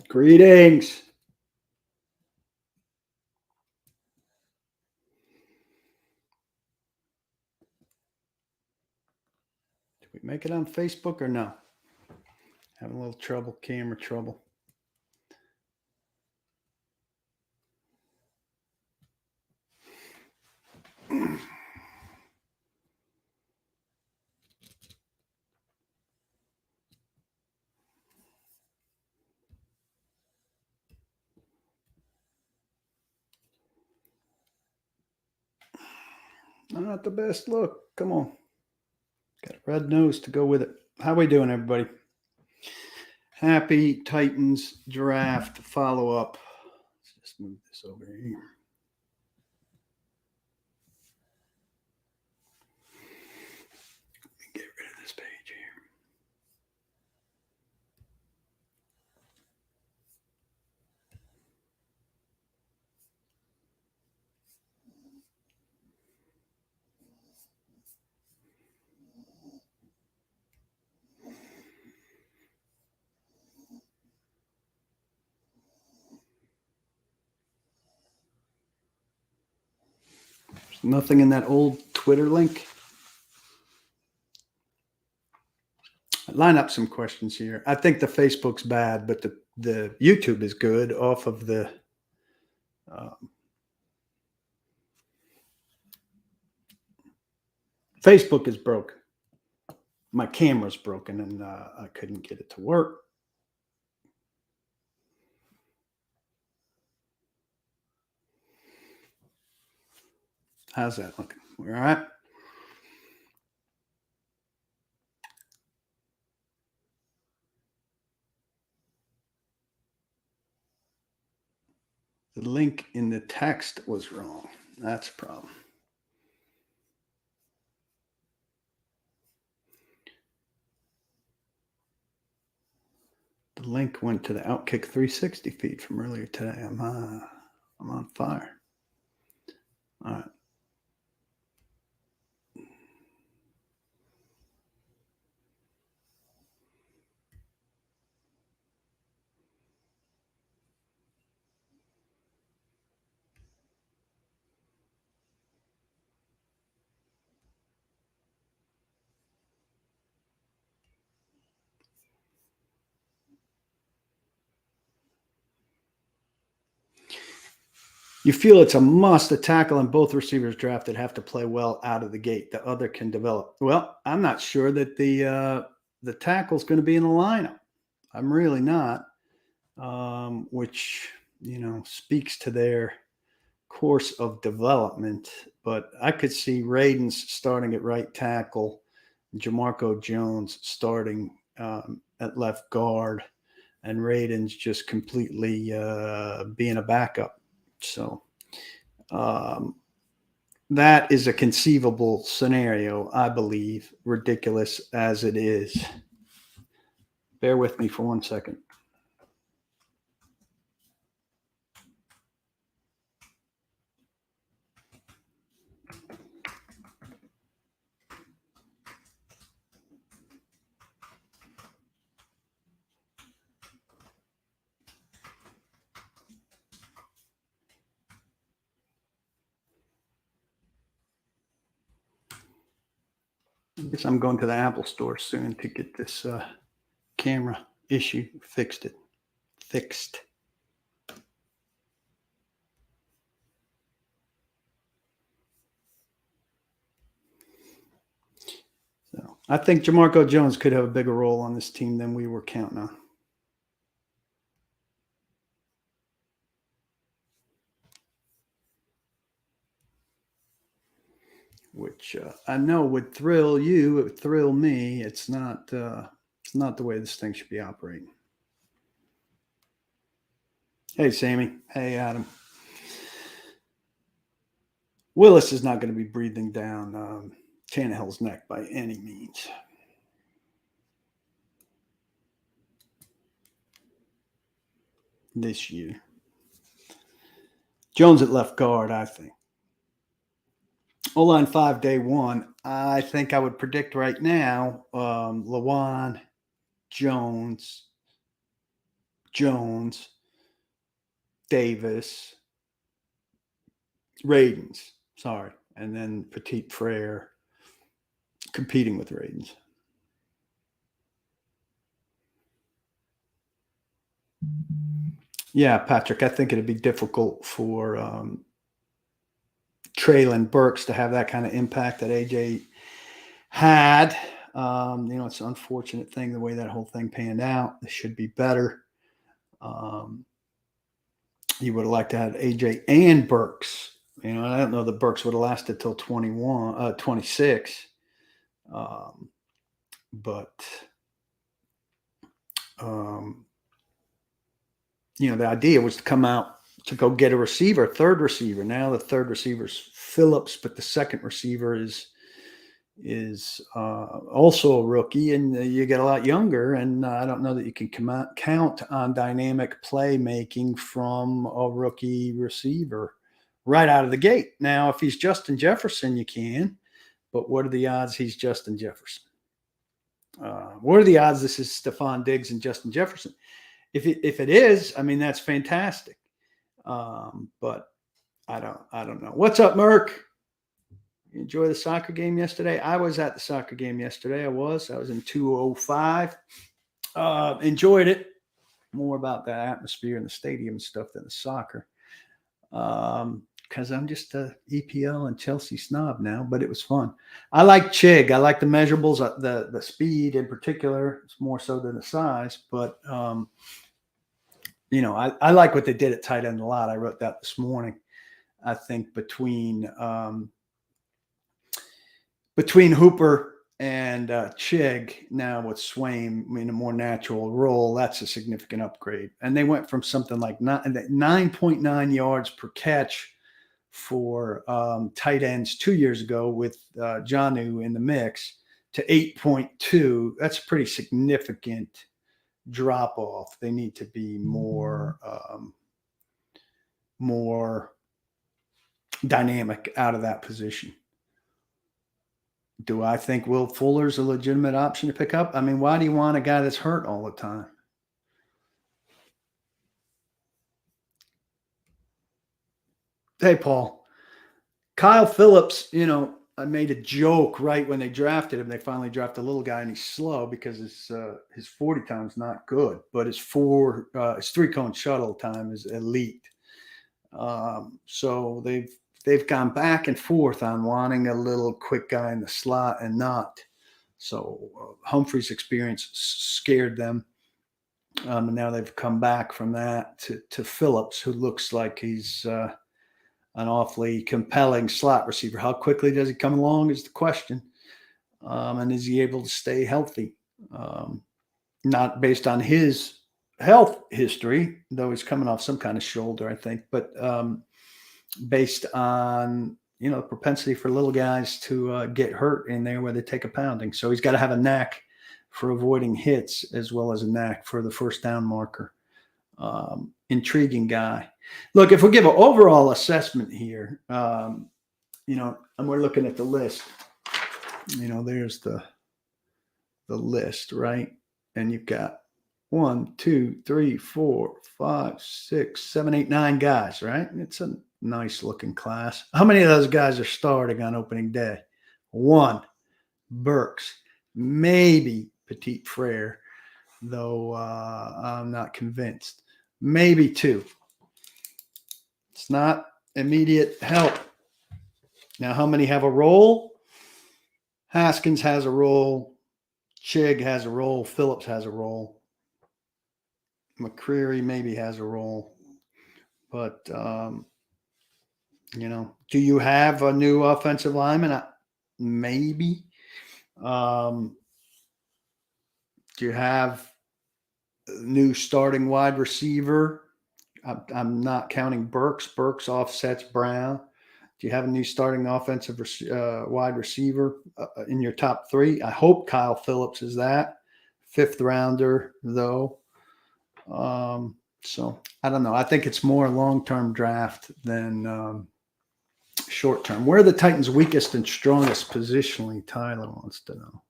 Greetings. Did we make it on Facebook or no? Having a little trouble, camera trouble. Not the best look. Come on. Got a red nose to go with it. How we doing, everybody? Happy Titans draft follow-up. Let's just move this over here. Get rid of this page here. There's nothing in that old Twitter link. Line up some questions here. I think the Facebook's bad, but the YouTube is good off of the Facebook is broke. My camera's broken and I couldn't get it to work. How's that looking? All right. The link in the text was wrong. That's a problem. The link went to the Outkick 360 feed from earlier today. I'm on fire. All right. You feel it's a must to tackle and both receivers drafted have to play well out of the gate. The other can develop. Well, I'm not sure that the tackle's going to be in the lineup. I'm really not, which, speaks to their course of development. But I could see Radens starting at right tackle, Jamarco Jones starting at left guard, and Radens just completely being a backup. So that is a conceivable scenario, I believe, ridiculous as it is. Bear with me for 1 second. I guess I'm going to the Apple store soon to get this camera issue fixed. So I think Jamarco Jones could have a bigger role on this team than we were counting on. Which I know would thrill you. It would thrill me. It's not the way this thing should be operating. Hey, Sammy. Hey, Adam. Willis is not going to be breathing down Tannehill's neck by any means. This year. Jones at left guard, I think. O-line 5, day one. I think I would predict right now Lewan, Jones, Jones, Davis, Radens, sorry, and then Petit Frere competing with Radens. Yeah, Patrick, I think it'd be difficult for Traylon Burks to have that kind of impact that AJ had. It's an unfortunate thing the way that whole thing panned out. It should be better. You would have liked to have AJ and Burks. I don't know that Burks would have lasted till 26. The idea was to come out to go get a third receiver. Now the third receiver is Phillips, but the second receiver is also a rookie, and you get a lot younger. And I don't know that you can count on dynamic playmaking from a rookie receiver right out of the gate. Now, if he's Justin Jefferson, you can, but what are the odds he's Justin Jefferson? What are the odds this is Stephon Diggs and Justin Jefferson? If it is, I mean, that's fantastic. But I don't know. What's up, Merk? You enjoy the soccer game yesterday? I was at the soccer game yesterday. I was in 205. Enjoyed it. More about the atmosphere in the stadium and stuff than the soccer. Because I'm just a EPL and Chelsea snob now, but it was fun. I like Chig. I like the measurables, the speed in particular. It's more so than the size, but I like what they did at tight end a lot. I wrote that this morning. I think between Hooper and Chig now with Swain in a more natural role, that's a significant upgrade. And they went from something like 9.9 yards per catch for tight ends 2 years ago with Jonnu in the mix to 8.2. That's a pretty significant drop off. They need to be more dynamic out of that position. Do I think Will Fuller's a legitimate option to pick up? I mean, why do you want a guy that's hurt all the time? Hey, Paul. Kyle Phillips, I made a joke right when they drafted him. They finally drafted a little guy, and he's slow because his 40 time's not good, but his 3-cone shuttle time is elite. So they've gone back and forth on wanting a little quick guy in the slot and not. So Humphrey's experience scared them. And now they've come back from that to Phillips, who looks like he's an awfully compelling slot receiver. How quickly does he come along is the question. And is he able to stay healthy? Not based on his health history, though he's coming off some kind of shoulder, I think, but based on, the propensity for little guys to get hurt in there where they take a pounding. So he's got to have a knack for avoiding hits as well as a knack for the first down marker. Intriguing guy. Look, if we give an overall assessment here, and we're looking at the list, there's the list, right? And you've got 1, 2, 3, 4, 5, 6, 7, 8, 9 guys, right? It's a nice looking class. How many of those guys are starting on opening day? 1, Burks, maybe Petit Frere, though I'm not convinced. Maybe 2. It's not immediate help. Now, how many have a role? Haskins has a role. Chig has a role. Phillips has a role. McCreary maybe has a role. But, do you have a new offensive lineman? Maybe. Do you have a new starting wide receiver? I'm not counting Burks. Burks offsets Brown. Do you have a new starting offensive wide receiver in your top 3? I hope Kyle Phillips is that. 5th rounder, though. So I don't know. I think it's more long-term draft than short-term. Where are the Titans' weakest and strongest positionally? Tyler wants to know.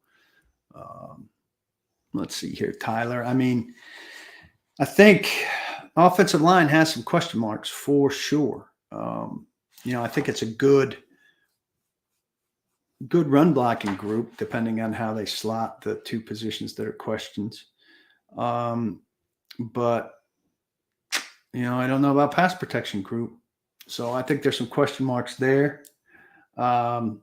Let's see here, Tyler. I mean, I think offensive line has some question marks for sure. I think it's a good run blocking group, depending on how they slot the two positions that are questions. But I don't know about pass protection group, so I think there's some question marks there. Um,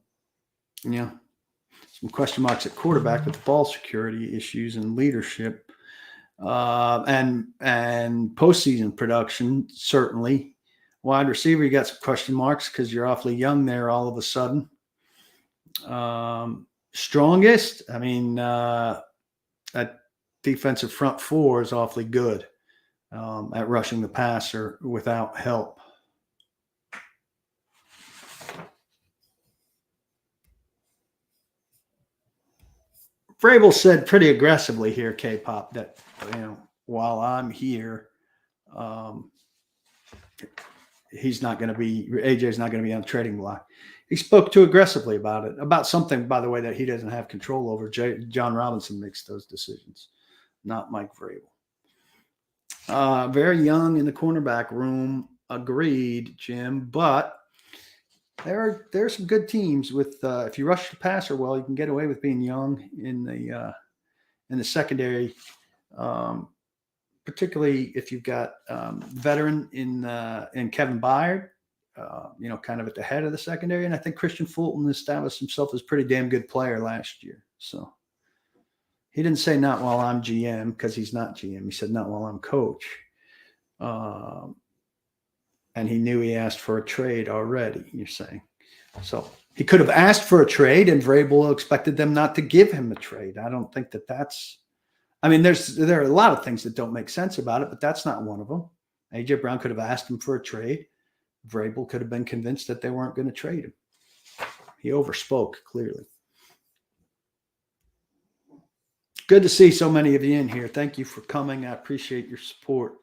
some question marks at quarterback with ball security issues and leadership, and postseason production certainly. Wide receiver, you got some question marks because you're awfully young there all of a sudden. Strongest, that defensive front four is awfully good at rushing the passer without help. Vrabel said pretty aggressively here, K-pop, that while I'm here, AJ's not going to be on the trading block. He spoke too aggressively about it, about something, by the way, that he doesn't have control over. John Robinson makes those decisions, not Mike Vrabel. Very young in the cornerback room, agreed, Jim, but there are some good teams with if you rush the passer well, you can get away with being young in the secondary, particularly if you've got veteran in Kevin Byard, kind of at the head of the secondary. And I think Christian Fulton established himself as a pretty damn good player last year. So he didn't say not while I'm GM, because he's not GM. He said not while I'm coach. And he knew he asked for a trade already, you're saying. So he could have asked for a trade, and Vrabel expected them not to give him a trade. I don't think that's – there are a lot of things that don't make sense about it, but that's not one of them. A.J. Brown could have asked him for a trade. Vrabel could have been convinced that they weren't going to trade him. He overspoke, clearly. Good to see so many of you in here. Thank you for coming. I appreciate your support.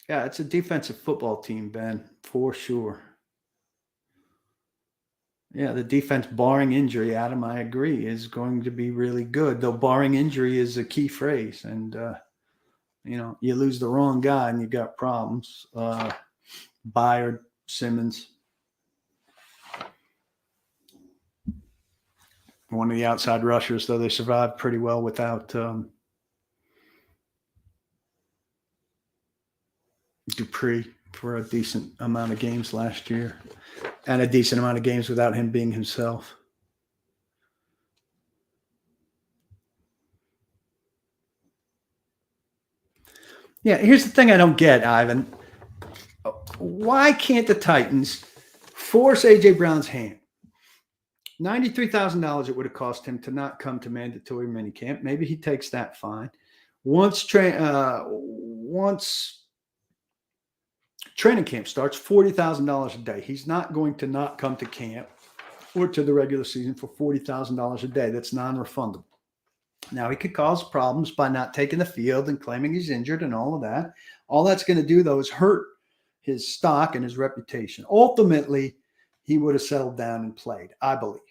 Yeah, it's a defensive football team, Ben, for sure. Yeah, the defense, barring injury, Adam, I agree, is going to be really good. Though barring injury is a key phrase. And, you lose the wrong guy and you got problems. Byard, Simmons. One of the outside rushers, though they survived pretty well without Dupree for a decent amount of games last year, and a decent amount of games without him being himself. Yeah, here's the thing I don't get, Ivan. Why can't the Titans force A.J. Brown's hand? $93,000 it would have cost him to not come to mandatory minicamp. Maybe he takes that fine. Once training camp starts, $40,000 a day. He's not going to not come to camp or to the regular season for $40,000 a day. That's non-refundable. Now, he could cause problems by not taking the field and claiming he's injured and all of that. All that's going to do, though, is hurt his stock and his reputation. Ultimately, he would have settled down and played, I believe.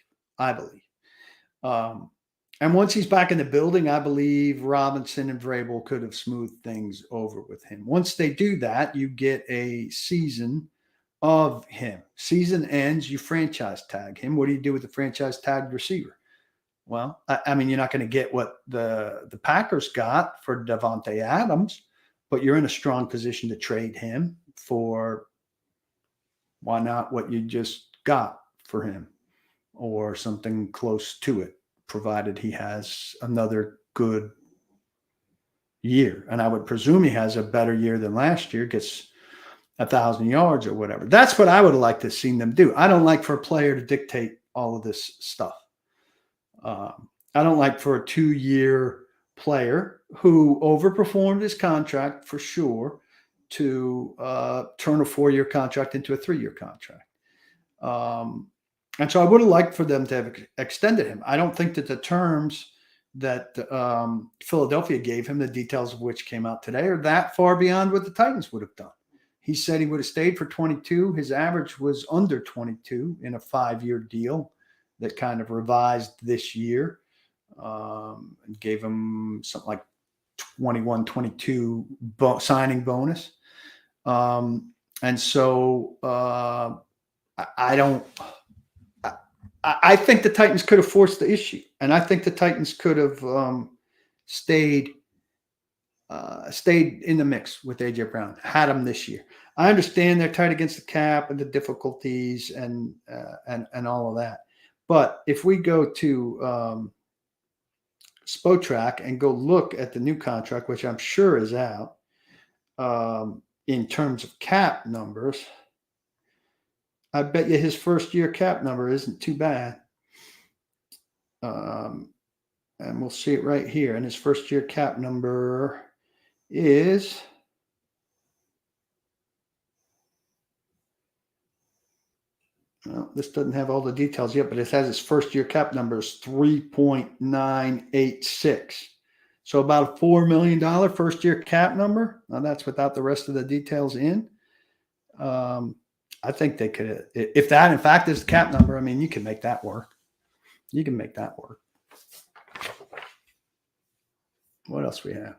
And once he's back in the building, I believe Robinson and Vrabel could have smoothed things over with him. Once they do that, you get a season of him. Season ends, you franchise tag him. What do you do with the franchise tagged receiver? Well, you're not going to get what the Packers got for Davante Adams, but you're in a strong position to trade him for, why not, what you just got for him or something close to it, provided he has another good year. And I would presume he has a better year than last year, gets 1,000 yards or whatever. That's what I would have liked to have seen them do. I don't like for a player to dictate all of this stuff. I don't like for a 2-year player who overperformed his contract for sure to turn a 4-year contract into a 3-year contract. And so I would have liked for them to have extended him. I don't think that the terms that Philadelphia gave him, the details of which came out today, are that far beyond what the Titans would have done. He said he would have stayed for 22. His average was under 22 in a 5-year deal that kind of revised this year. and gave him something like 21, 22 signing bonus. And so I don't. I think the Titans could have forced the issue, and I think the Titans could have stayed in the mix with AJ Brown, had him this year. I understand they're tight against the cap and the difficulties and all of that, but if we go to Spotrac and go look at the new contract, which I'm sure is out, in terms of cap numbers, I bet you his first year cap number isn't too bad. And we'll see it right here. And his first year cap number is well, this doesn't have all the details yet, but it has his first year cap number is 3.986. So about a $4 million first year cap number. Now that's without the rest of the details in. I think they could, if that in fact is the cap number, I mean, you can make that work. You can make that work. What else we have?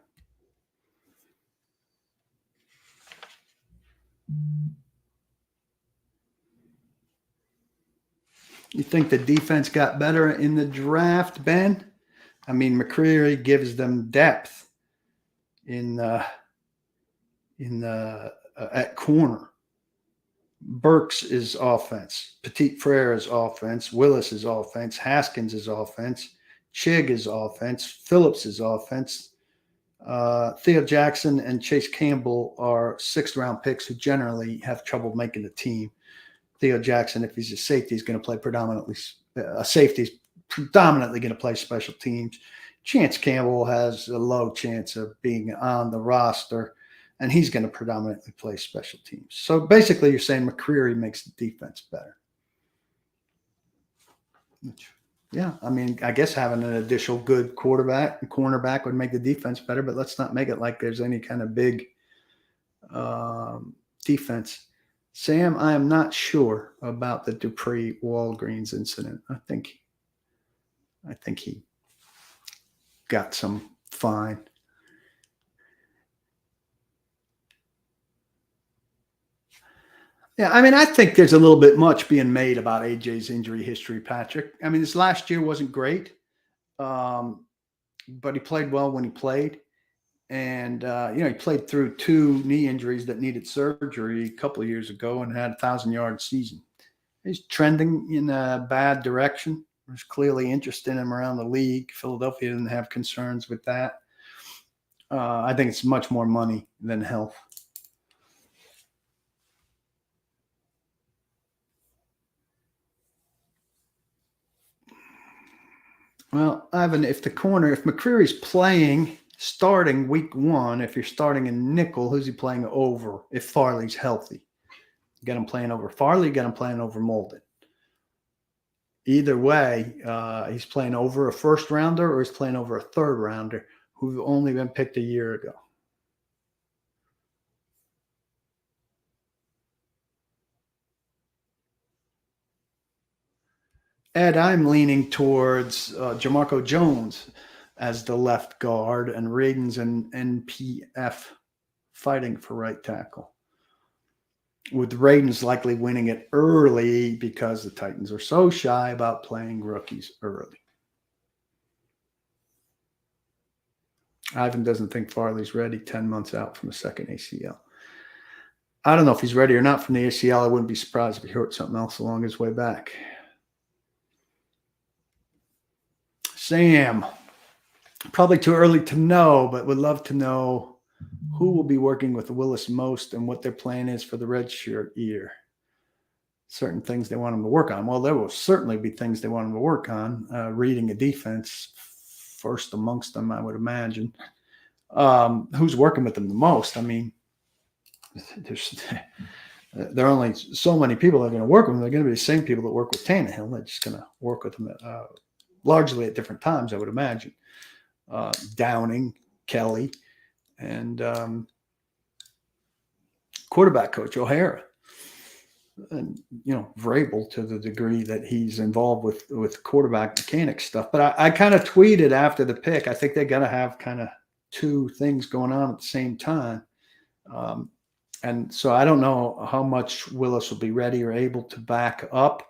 You think the defense got better in the draft, Ben? I mean, McCreary gives them depth at corner. Burks is offense. Petit Frere is offense. Willis is offense. Haskins is offense. Chig is offense. Phillips is offense. Theo Jackson and Chase Campbell are sixth-round picks who generally have trouble making the team. Theo Jackson, if he's a safety, is going to play predominantly going to play special teams. Chance Campbell has a low chance of being on the roster, and he's going to predominantly play special teams. So basically you're saying McCreary makes the defense better. Yeah, I mean, I guess having an additional good quarterback and cornerback would make the defense better, but let's not make it like there's any kind of big defense. Sam, I am not sure about the Dupree Walgreens incident. I think he got some fine. Yeah, I mean, I think there's a little bit much being made about AJ's injury history, Patrick. I mean, this last year wasn't great, but he played well when he played. And, he played through 2 knee injuries that needed surgery a couple of years ago and had a 1,000-yard season. He's trending in a bad direction. There's clearly interest in him around the league. Philadelphia didn't have concerns with that. I think it's much more money than health. Well, Ivan, if McCreary's playing starting week 1, if you're starting in nickel, who's he playing over if Farley's healthy? You got him playing over Farley, you got him playing over Molden. Either way, he's playing over a first rounder or he's playing over a third rounder who've only been picked a year ago. Ed, I'm leaning towards Jamarco Jones as the left guard and Radens and NPF fighting for right tackle. With Radens likely winning it early because the Titans are so shy about playing rookies early. Ivan doesn't think Farley's ready 10 months out from a second ACL. I don't know if he's ready or not from the ACL. I wouldn't be surprised if he hurt something else along his way back. Sam, probably too early to know, but would love to know who will be working with Willis most and what their plan is for the redshirt year. Certain things they want him to work on. Well, there will certainly be things they want him to work on. Reading a defense, first amongst them, I would imagine. Who's working with them the most? I mean, there are only so many people that are going to work with them. They're going to be the same people that work with Tannehill. They're just going to work with them largely at different times, I would imagine. Downing, Kelly, and quarterback coach O'Hara. and Vrabel to the degree that he's involved with quarterback mechanics stuff. But I kind of tweeted after the pick, I think they got to have kind of two things going on at the same time. And so I don't know how much Willis will be ready or able to back up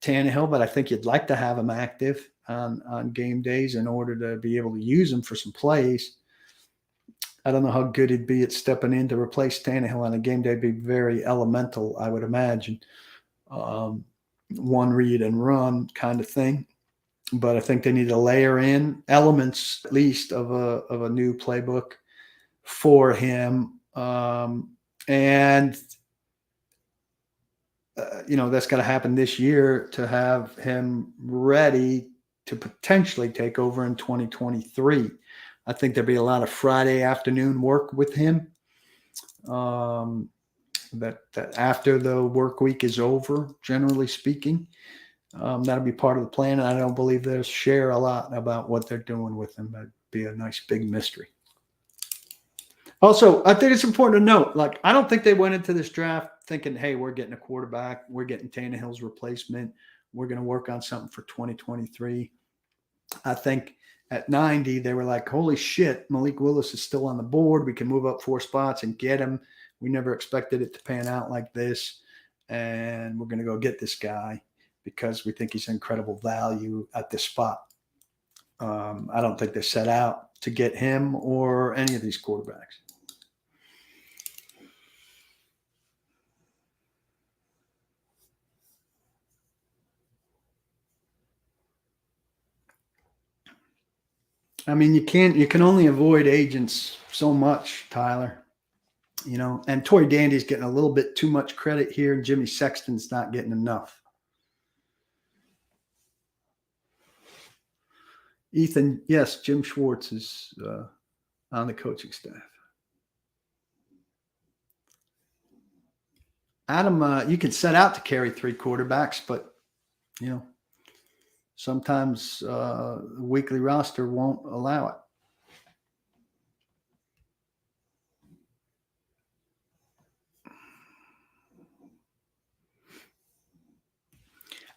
Tannehill, but I think you'd like to have him active on game days in order to be able to use him for some plays. I don't know how good he'd be at stepping in to replace Tannehill on a game day. It'd be very elemental, I would imagine. One read and run kind of thing. But I think they need to layer in elements, at least, of a new playbook for him. That's got to happen this year to have him ready to potentially take over in 2023. I think there'll be a lot of Friday afternoon work with him. That after the work week is over, generally speaking, that'll be part of the plan. And I don't believe they'll share a lot about what they're doing with him. That'd be a nice big mystery. Also, I think it's important to note, I don't think they went into this draft thinking, hey, we're getting a quarterback. We're getting Tannehill's replacement. We're going to work on something for 2023. I think at 90, they were like, holy shit, Malik Willis is still on the board. We can move up 4 spots and get him. We never expected it to pan out like this. And we're going to go get this guy because we think he's incredible value at this spot. I don't think they set out to get him or any of these quarterbacks. I mean, you can only avoid agents so much, Tyler. And Tory Dandy's getting a little bit too much credit here, and Jimmy Sexton's not getting enough. Ethan, yes, Jim Schwartz is on the coaching staff. Adam, you can set out to carry 3 quarterbacks, but sometimes the weekly roster won't allow it.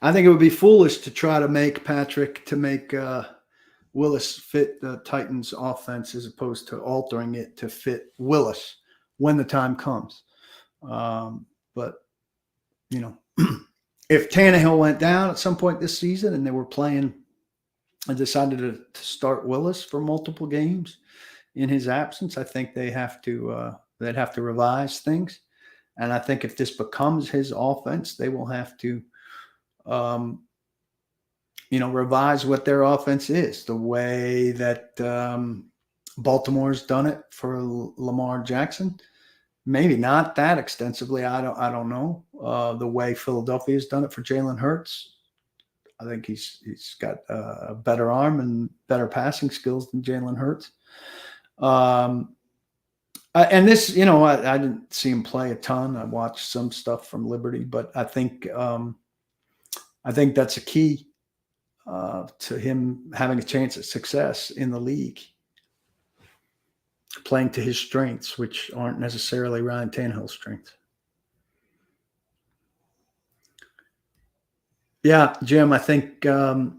I think it would be foolish to try to make Willis fit the Titans offense as opposed to altering it to fit Willis when the time comes. But if Tannehill went down at some point this season and they were playing and decided to start Willis for multiple games in his absence, I think they'd have to revise things. And I think if this becomes his offense, they will have to revise what their offense is, the way that Baltimore's done it for Lamar Jackson. Maybe not that extensively. I don't know. The way Philadelphia's done it for Jalen Hurts. I think he's got a better arm and better passing skills than Jalen Hurts. And this, I didn't see him play a ton. I watched some stuff from Liberty, but I think that's a key to him having a chance at success in the league. Playing to his strengths, which aren't necessarily Ryan Tannehill's strengths. Yeah, Jim, I think, revamping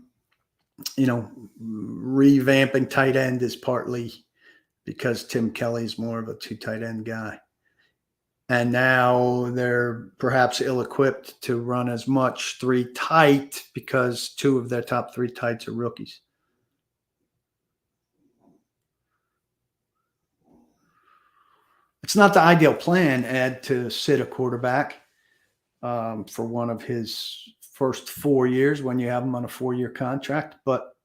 tight end is partly because Tim Kelly's more of a 2 tight end guy. And now they're perhaps ill-equipped to run as much 3 tight because 2 of their top 3 tights are rookies. It's not the ideal plan, Ed, to sit a quarterback for one of his first 4 years when you have him on a 4-year contract. But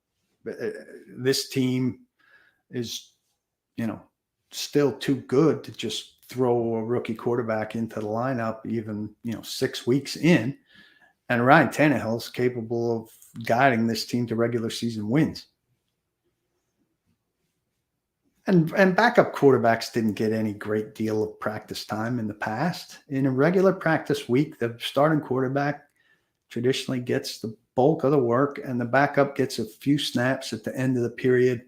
this team is, still too good to just throw a rookie quarterback into the lineup even, 6 weeks in. And Ryan Tannehill is capable of guiding this team to regular season wins. And backup quarterbacks didn't get any great deal of practice time in the past. In a regular practice week, the starting quarterback traditionally gets the bulk of the work, and the backup gets a few snaps at the end of the period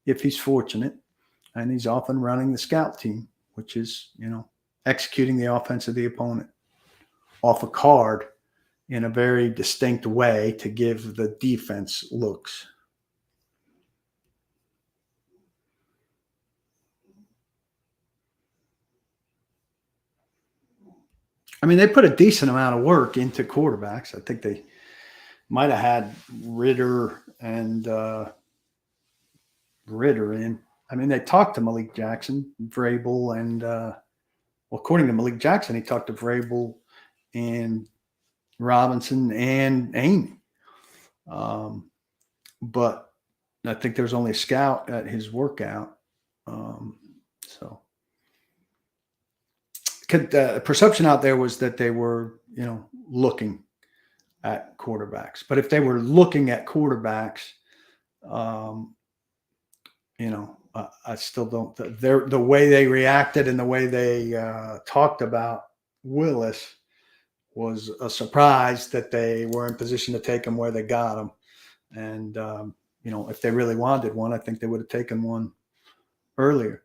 if he's fortunate. And he's often running the scout team, which is, executing the offense of the opponent. off a card in a very distinct way to give the defense looks. I mean, they put a decent amount of work into quarterbacks. I think they might have had Ritter and Ritter in. I mean, they talked to Malik Jackson, Vrabel, and according to Malik Jackson, he talked to Vrabel and Robinson and Amy. But I think there's only a scout at his workout. So the perception out there was that they were, looking at quarterbacks. But if they were looking at quarterbacks, I still don't. The way they reacted and the way they talked about Willis was a surprise that they were in position to take him where they got him. And, if they really wanted one, I think they would have taken one earlier.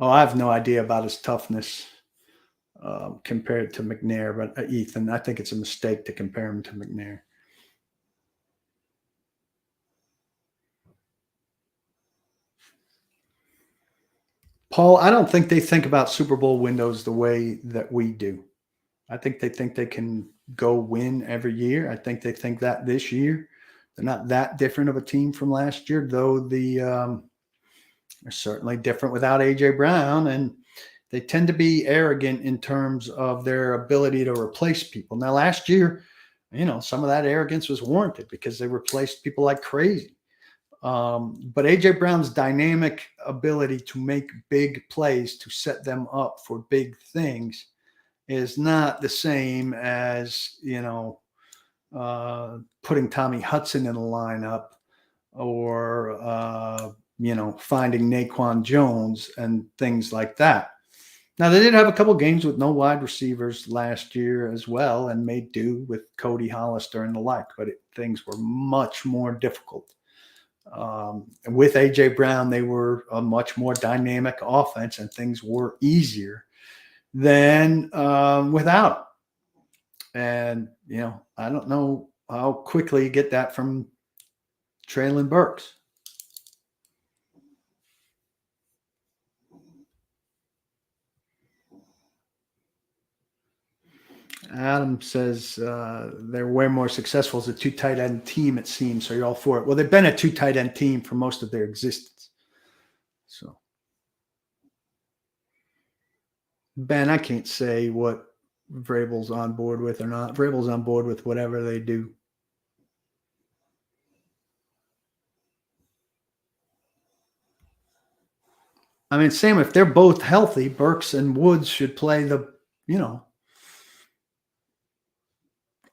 Oh, I have no idea about his toughness compared to McNair, but Ethan, I think it's a mistake to compare him to McNair. Paul, I don't think they think about Super Bowl windows the way that we do. I think they can go win every year. I think they think that this year they're not that different of a team from last year, though they're certainly different without A.J. Brown, and they tend to be arrogant in terms of their ability to replace people. Now, last year, some of that arrogance was warranted because they replaced people like crazy. But A.J. Brown's dynamic ability to make big plays to set them up for big things is not the same as, putting Tommy Hudson in a lineup or, finding Naquan Jones and things like that. Now, they did have a couple games with no wide receivers last year as well and made do with Cody Hollister and the like, but things were much more difficult. With A.J. Brown, they were a much more dynamic offense and things were easier than without him. And, I don't know how quickly you get that from Traylon Burks. Adam says they're way more successful as a two tight end team, it seems. So you're all for it. Well, they've been a two tight end team for most of their existence. So, Ben, I can't say what Vrabel's on board with or not. Vrabel's on board with whatever they do. I mean, Sam, if they're both healthy, Burks and Woods should play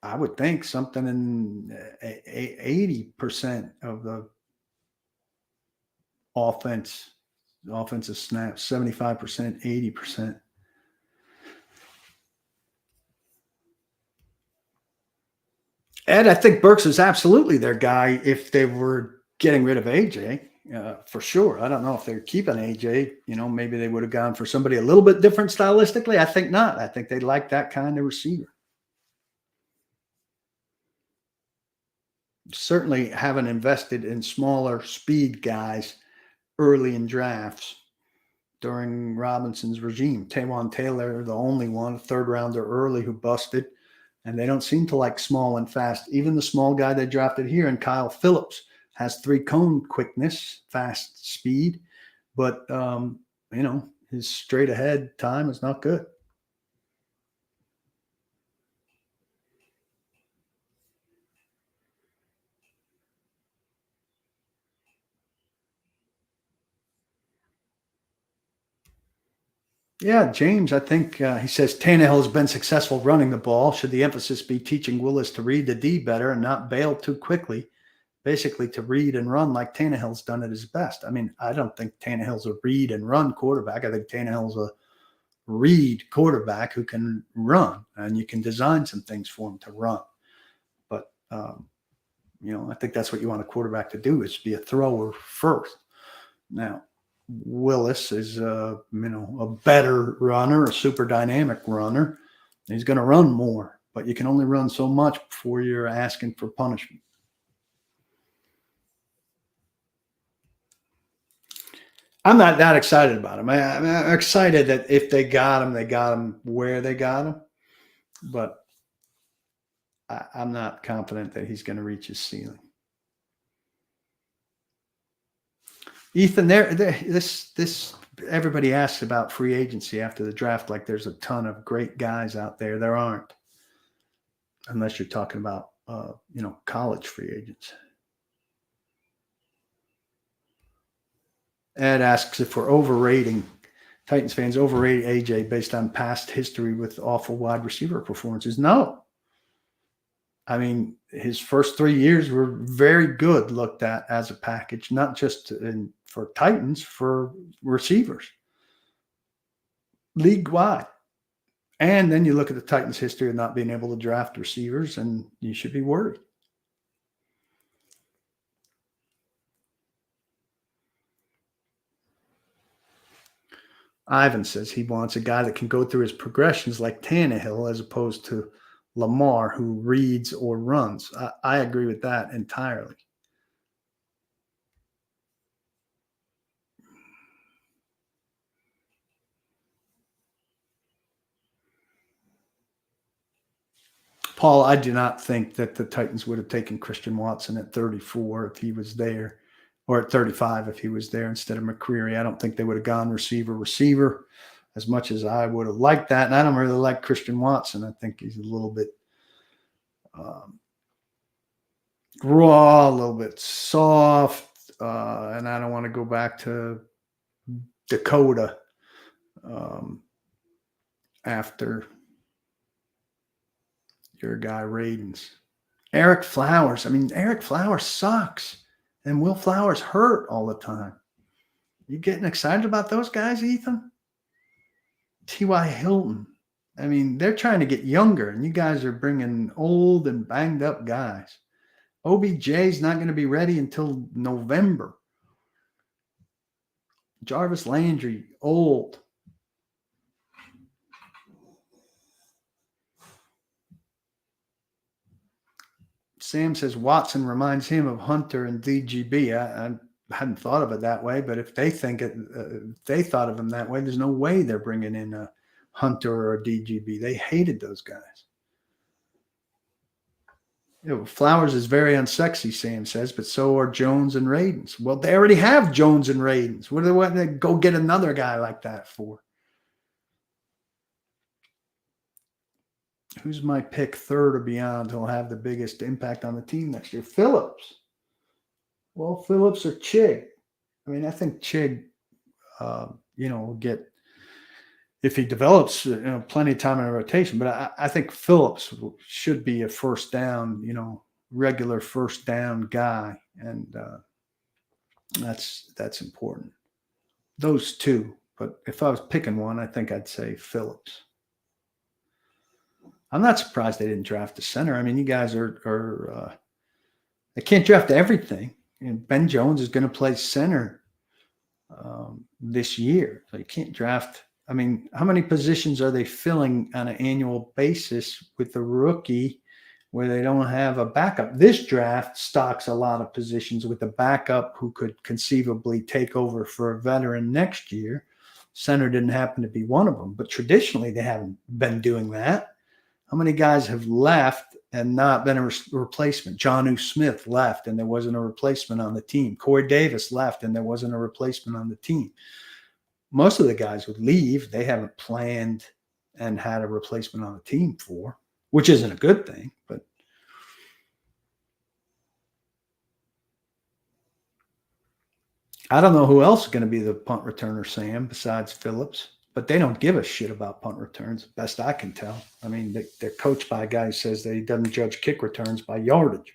I would think something in 80% of the offensive snaps, 75%, 80%. Ed, I think Burks is absolutely their guy if they were getting rid of AJ, for sure. I don't know if they're keeping AJ. Maybe they would have gone for somebody a little bit different stylistically. I think not. I think they like that kind of receiver. Certainly haven't invested in smaller speed guys early in drafts during Robinson's regime. Taywan Taylor, the only one, a third rounder early who busted. And they don't seem to like small and fast. Even the small guy they drafted here, and Kyle Phillips, has 3-cone quickness, fast speed. But, his straight ahead time is not good. Yeah, James, I think he says Tannehill has been successful running the ball. Should the emphasis be teaching Willis to read the D better and not bail too quickly? Basically to read and run like Tannehill's done at his best. I mean, I don't think Tannehill's a read and run quarterback. I think Tannehill's a read quarterback who can run, and you can design some things for him to run. But, I think that's what you want a quarterback to do, is be a thrower first. Now, Willis is, a better runner, a super dynamic runner. He's going to run more, but you can only run so much before you're asking for punishment. I'm not that excited about him. I'm excited that if they got him where they got him. But I'm not confident that he's going to reach his ceiling. Ethan, this everybody asks about free agency after the draft like there's a ton of great guys out there. There aren't, unless you're talking about college free agents. Ed asks if we're overrating, Titans fans overrate AJ based on past history with awful wide receiver performances. No. I mean, his first 3 years were very good looked at as a package, not just for Titans, for receivers, league-wide. And then you look at the Titans' history of not being able to draft receivers, and you should be worried. Ivan says he wants a guy that can go through his progressions like Tannehill as opposed to Lamar, who reads or runs. I agree with that entirely. Paul, I do not think that the Titans would have taken Christian Watson at 34 if he was there, or at 35 if he was there instead of McCreary. I don't think they would have gone receiver, as much as I would have liked that. And I don't really like Christian Watson. I think he's a little bit raw, a little bit soft, and I don't want to go back to Dakota after your guy Radens. Eric Flowers. I mean, Eric Flowers sucks, and Will Flowers hurt all the time. You getting excited about those guys, Ethan? T.Y. Hilton. I mean, they're trying to get younger, and you guys are bringing old and banged up guys. OBJ's not going to be ready until November. Jarvis Landry, old. Sam says Watson reminds him of Hunter and DGB. I hadn't thought of it that way, but if they think it, if they thought of him that way, there's no way they're bringing in a Hunter or a DGB. They hated those guys. Flowers is very unsexy, Sam says, but so are Jones and Radens. Well, they already have Jones and Radens. What do they go get another guy like that for? Who's my pick third or beyond who'll have the biggest impact on the team next year? Phillips. Well, Phillips or Chig. I mean, I think Chig, will get, if he develops, plenty of time in a rotation. But I think Phillips should be a first down, regular first down guy, and that's important. Those two. But if I was picking one, I think I'd say Phillips. I'm not surprised they didn't draft a center. I mean, you guys are they can't draft everything. And Ben Jones is going to play center this year. So you can't draft. I mean, how many positions are they filling on an annual basis with a rookie where they don't have a backup? This draft stocks a lot of positions with a backup who could conceivably take over for a veteran next year. Center didn't happen to be one of them, but traditionally they haven't been doing that. How many guys have left and not been a replacement? Jonnu Smith left and there wasn't a replacement on the team. Corey Davis left and there wasn't a replacement on the team. Most of the guys would leave. They haven't planned and had a replacement on the team for, which isn't a good thing. But I don't know who else is going to be the punt returner, Sam, besides Phillips. But they don't give a shit about punt returns, best I can tell. I mean, they're coached by a guy who says that he doesn't judge kick returns by yardage.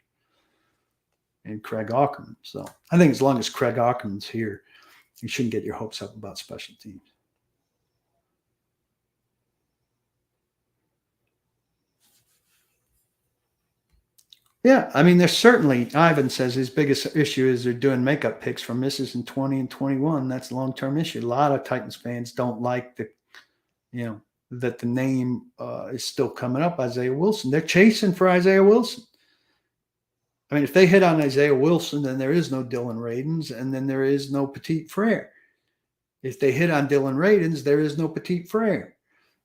And Craig Aukerman. So I think as long as Craig Aukerman's here, you shouldn't get your hopes up about special teams. Yeah, I mean, there's certainly, Ivan says his biggest issue is they're doing makeup picks for misses in 20 and 21. That's a long-term issue. A lot of Titans fans don't like the that the name is still coming up, Isaiah Wilson. They're chasing for Isaiah Wilson. I mean, if they hit on Isaiah Wilson, then there is no Dylan Radins, and then there is no Petit Frere. If they hit on Dylan Radins, there is no Petit Frere.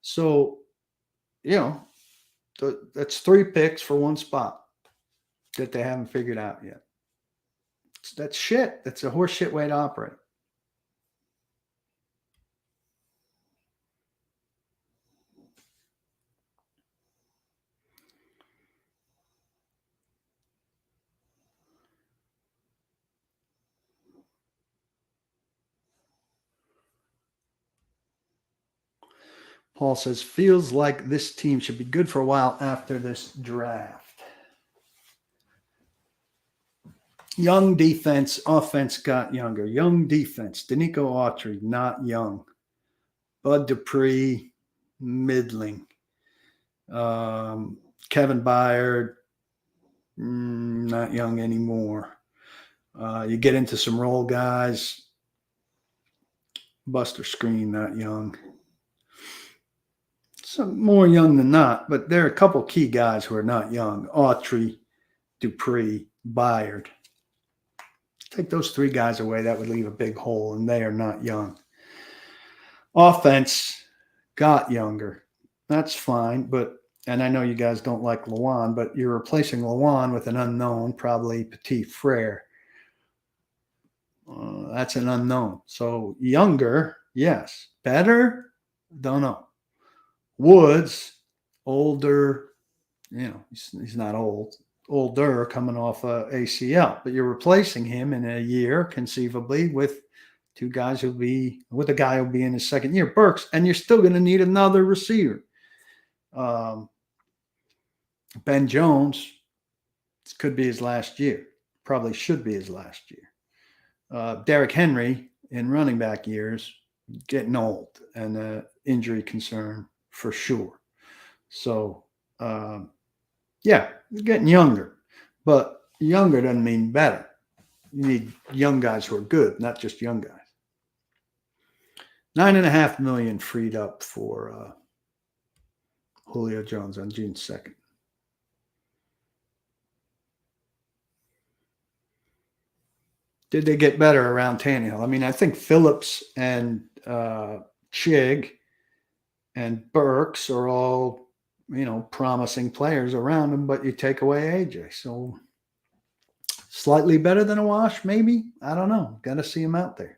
So, that's 3 picks for 1 spot that they haven't figured out yet. That's shit. That's a horse shit way to operate. Paul says, feels like this team should be good for a while after this draft. Young defense, offense got younger. Young defense, Danico Autry, not young. Bud Dupree, middling. Kevin Byard, not young anymore. You get into some role guys. Buster Screen, not young. Some more young than not, but there are a couple key guys who are not young. Autry, Dupree, Byard. Take those 3 guys away, that would leave a big hole, and they are not young. Offense got younger. That's fine, and I know you guys don't like Lewan, but you're replacing Lewan with an unknown, probably Petit Frere. That's an unknown. So younger, yes. Better, don't know. Woods, older, he's not old. Older, coming off ACL, but you're replacing him in a year, conceivably, with 2 guys with a guy who'll be in his second year, Burks, and you're still going to need another receiver. Ben Jones, this could be his last year, probably should be his last year. Derrick Henry, in running back years, getting old and injury concern for sure. So, getting younger, but younger doesn't mean better. You need young guys who are good, not just young guys. $9.5 million freed up for Julio Jones on June 2nd. Did they get better around Tannehill? I mean, I think Phillips and Chig and Burks are all, promising players around him, but you take away AJ. So slightly better than a wash, maybe? I don't know. Got to see him out there.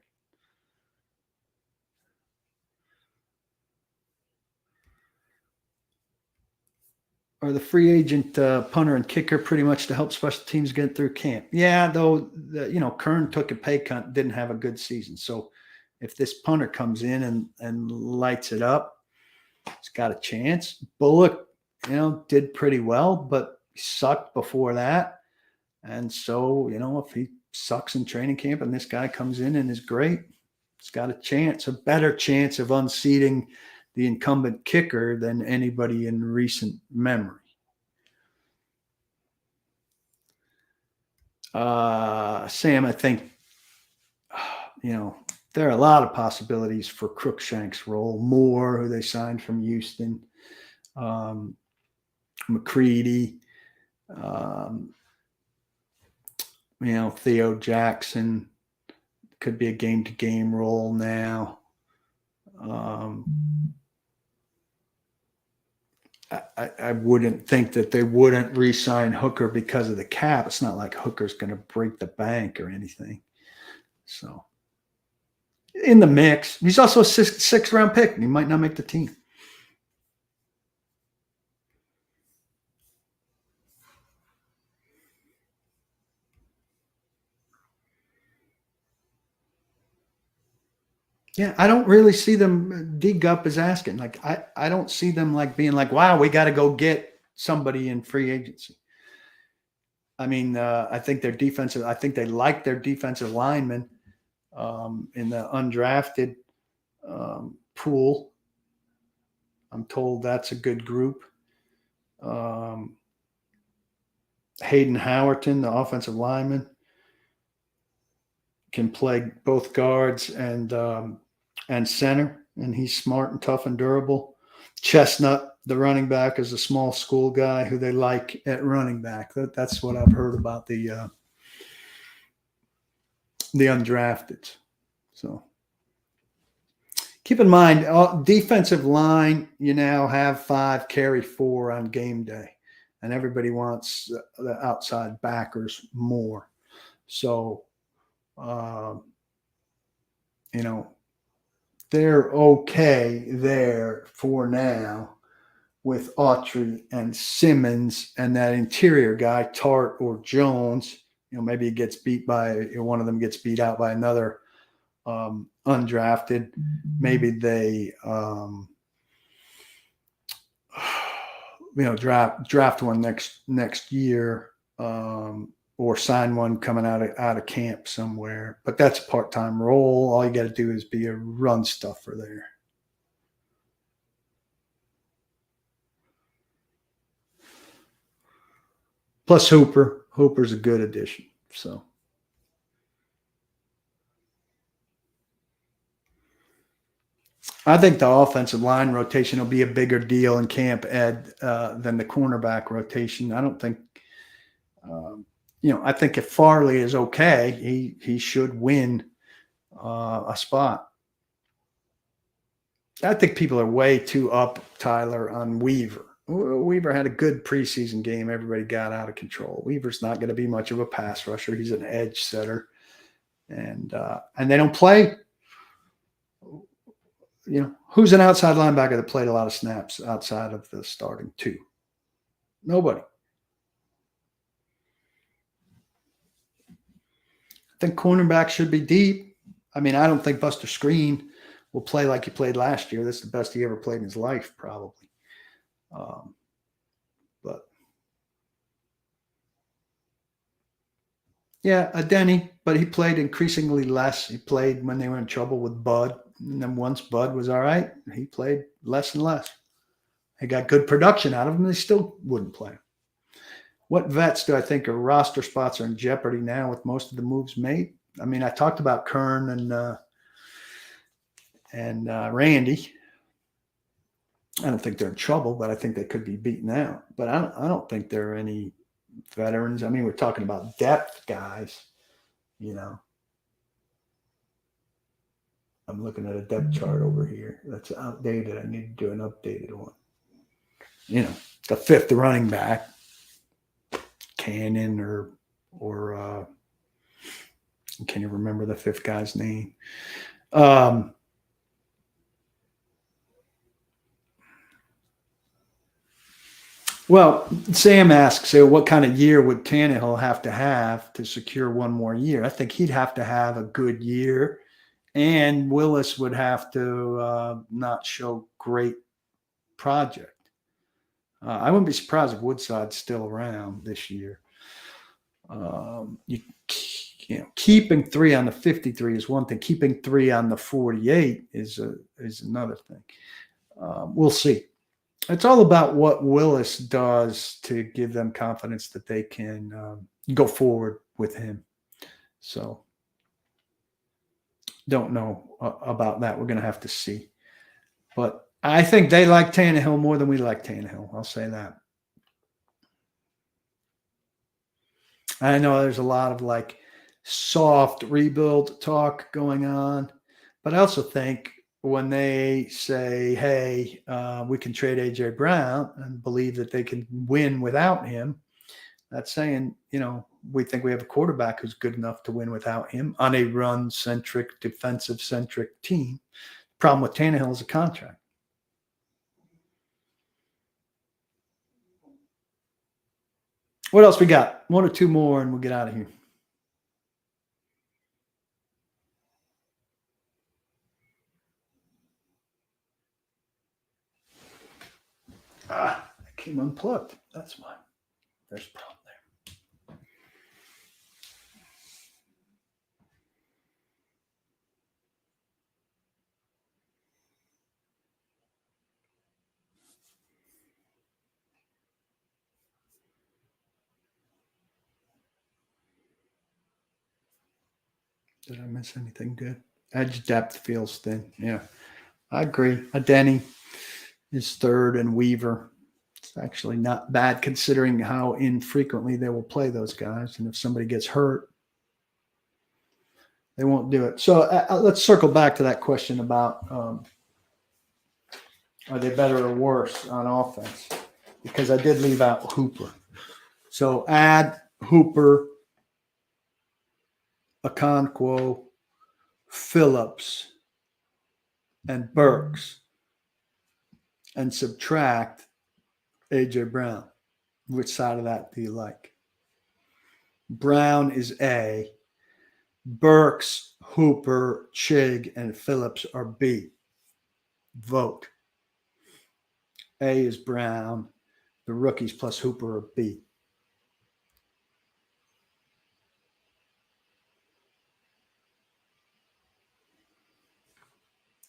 Are the free agent punter and kicker pretty much to help special teams get through camp? Yeah, though, Kern took a pay cut, didn't have a good season. So if this punter comes in and lights it up, he's got a chance. Bullock, did pretty well, but he sucked before that. And so, if he sucks in training camp and this guy comes in and is great, he's got a better chance of unseating the incumbent kicker than anybody in recent memory. Sam, I think, there are a lot of possibilities for Crookshank's role. Moore, who they signed from Houston, McCready, Theo Jackson could be a game-to-game role now. I wouldn't think that they wouldn't re-sign Hooker because of the cap. It's not like Hooker's going to break the bank or anything. So, in the mix. He's also a sixth round pick, and he might not make the team. Yeah, I don't really see them. D Gup is asking. Like, I don't see them like being like, wow, we got to go get somebody in free agency. I mean, I think their defensive. I think they like their defensive linemen in the undrafted pool. I'm told that's a good group. Hayden Howerton, the offensive lineman, can play both guards and center, and he's smart and tough and durable. Chestnut, the running back, is a small school guy who they like at running back. That's what I've heard about the undrafted. So keep in mind, defensive line, you now have 5, carry 4 on game day, and everybody wants the outside backers more. So, they're okay there for now with Autry and Simmons and that interior guy, Tart or Jones. Maybe it gets beat by one of them gets beat out by another undrafted. Maybe they draft one next year, or sign one coming out of camp somewhere. But that's a part-time role. All you got to do is be a run stuffer there. Plus Hooper's a good addition. So I think the offensive line rotation will be a bigger deal in camp, Ed, than the cornerback rotation. I don't think, I think if Farley is okay, he should win a spot. I think people are way too up, Tyler, on Weaver. Weaver had a good preseason game. Everybody got out of control. Weaver's not going to be much of a pass rusher. He's an edge setter, and they don't play. Who's an outside linebacker that played a lot of snaps outside of the starting 2? Nobody. I think cornerback should be deep. I mean, I don't think Buster Screen will play like he played last year. That's the best he ever played in his life, probably. But yeah, a Denny, but he played increasingly less. He played when they were in trouble with Bud. And then once Bud was all right, he played less and less. They got good production out of him. They still wouldn't play him. What vets do I think are roster spots are in jeopardy now with most of the moves made? I mean, I talked about Kern and Randy. I don't think they're in trouble, but I think they could be beaten out. But I don't think there are any veterans. I mean, we're talking about depth guys, I'm looking at a depth chart over here. That's outdated. I need to do an updated one. The 5th running back, Cannon or can you remember the 5th guy's name? Well, Sam asks, what kind of year would Tannehill have to secure one more year? I think he'd have to have a good year. And Willis would have to not show great project. I wouldn't be surprised if Woodside's still around this year. Keeping 3 on the 53 is one thing. Keeping 3 on the 48 is another thing. We'll see. It's all about what Willis does to give them confidence that they can go forward with him. So don't know about that. We're going to have to see. But I think they like Tannehill more than we like Tannehill. I'll say that. I know there's a lot of soft rebuild talk going on, but I also think when they say, hey, we can trade A.J. Brown and believe that they can win without him, that's saying, we think we have a quarterback who's good enough to win without him on a run-centric, defensive-centric team. Problem with Tannehill is a contract. What else we got? 1 or 2 more and we'll get out of here. I came unplugged. That's why. There's a problem there. Did I miss anything good? Edge depth feels thin. Yeah, I agree. A Denny. is third, and Weaver. It's actually not bad considering how infrequently they will play those guys. And if somebody gets hurt, they won't do it. So let's circle back to that question about are they better or worse on offense? Because I did leave out Hooper. So add Hooper, Okonkwo, Phillips, and Burks, and subtract A.J. Brown. Which side of that do you like? Brown is A. Burks, Hooper, Chig, and Phillips are B. Vote. A is Brown. The rookies plus Hooper are B.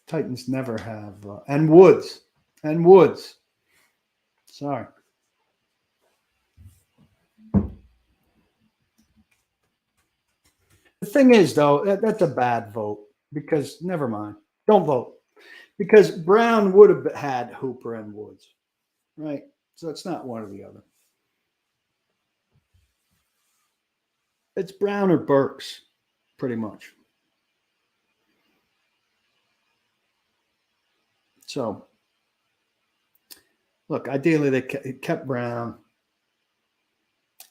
Titans never have. And Woods. Sorry. The thing is, though, that's a bad vote because never mind. Don't vote. Because Brown would have had Hooper and Woods, right? So it's not one or the other. It's Brown or Burks, pretty much. So, look, ideally they kept Brown.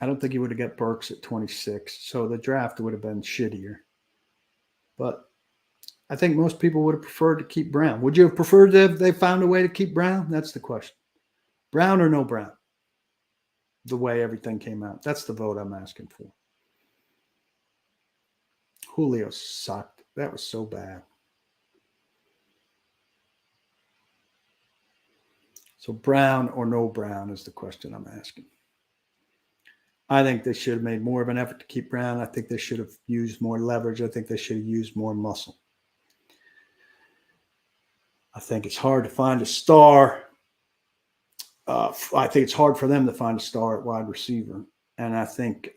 I don't think he would have got Burks at 26, so the draft would have been shittier. But I think most people would have preferred to keep Brown. Would you have preferred if they found a way to keep Brown? That's the question. Brown or no Brown? The way everything came out. That's the vote I'm asking for. Julio sucked. That was so bad. So Brown or no Brown is the question I'm asking. I think they should have made more of an effort to keep Brown. I think they should have used more leverage. I think they should have used more muscle. I think it's hard to find a star. I think it's hard for them to find a star at wide receiver. And I think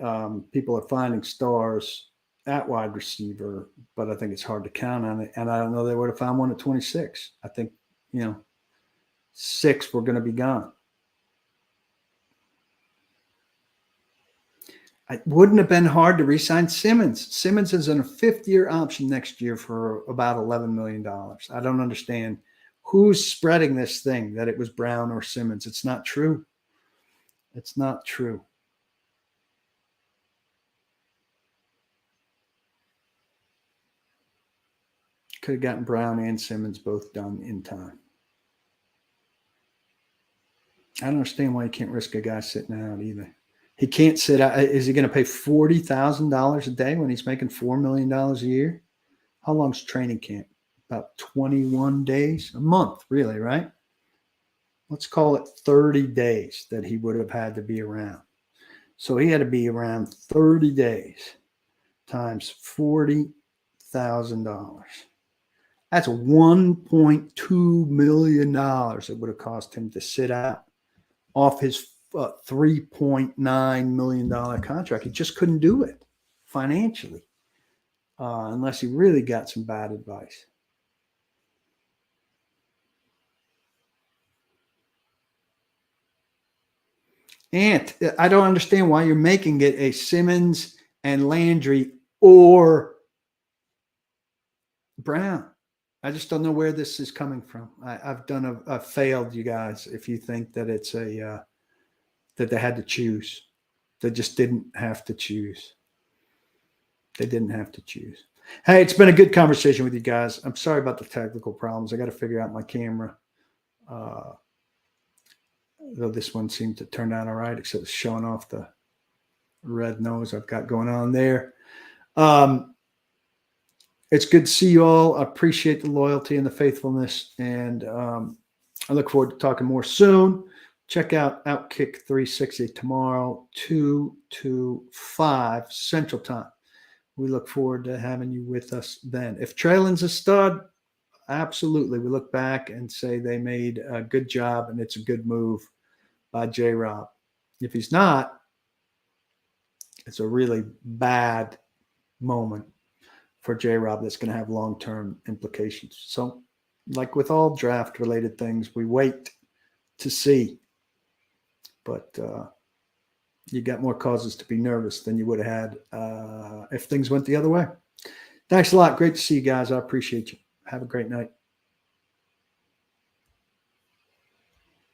people are finding stars at wide receiver, but I think it's hard to count on it. And I don't know they would have found one at 26. I think, 6 were going to be gone. It wouldn't have been hard to re-sign Simmons. Simmons is in a 5th-year option next year for about $11 million. I don't understand who's spreading this thing that it was Brown or Simmons. It's not true. It's not true. Could have gotten Brown and Simmons both done in time. I don't understand why you can't risk a guy sitting out either. He can't sit out. Is he going to pay $40,000 a day when he's making $4 million a year? How long's training camp? About 21 days? A month, really, right? Let's call it 30 days that he would have had to be around. So he had to be around 30 days times $40,000. That's $1.2 million it would have cost him to sit out off his $3.9 million contract. He just couldn't do it financially unless he really got some bad advice. And I don't understand why you're making it a Simmons and Landry or Brown. I just don't know where this is coming from. I've failed you guys if you think that it's that they had to choose. They just didn't have to choose. They didn't have to choose. Hey, it's been a good conversation with you guys. I'm sorry about the technical problems. I got to figure out my camera. Though this one seemed to turn out all right, except it's showing off the red nose I've got going on there. It's good to see you all. I appreciate the loyalty and the faithfulness, and I look forward to talking more soon. Check out Outkick 360 tomorrow, 2 to 5 Central Time. We look forward to having you with us then. If Traylon's a stud, absolutely. We look back and say they made a good job and it's a good move by J-Rob. If he's not, it's a really bad moment for J-Rob that's going to have long-term implications. So like with all draft-related things, we wait to see. But you got more causes to be nervous than you would have had if things went the other way. Thanks a lot. Great to see you guys. I appreciate you. Have a great night.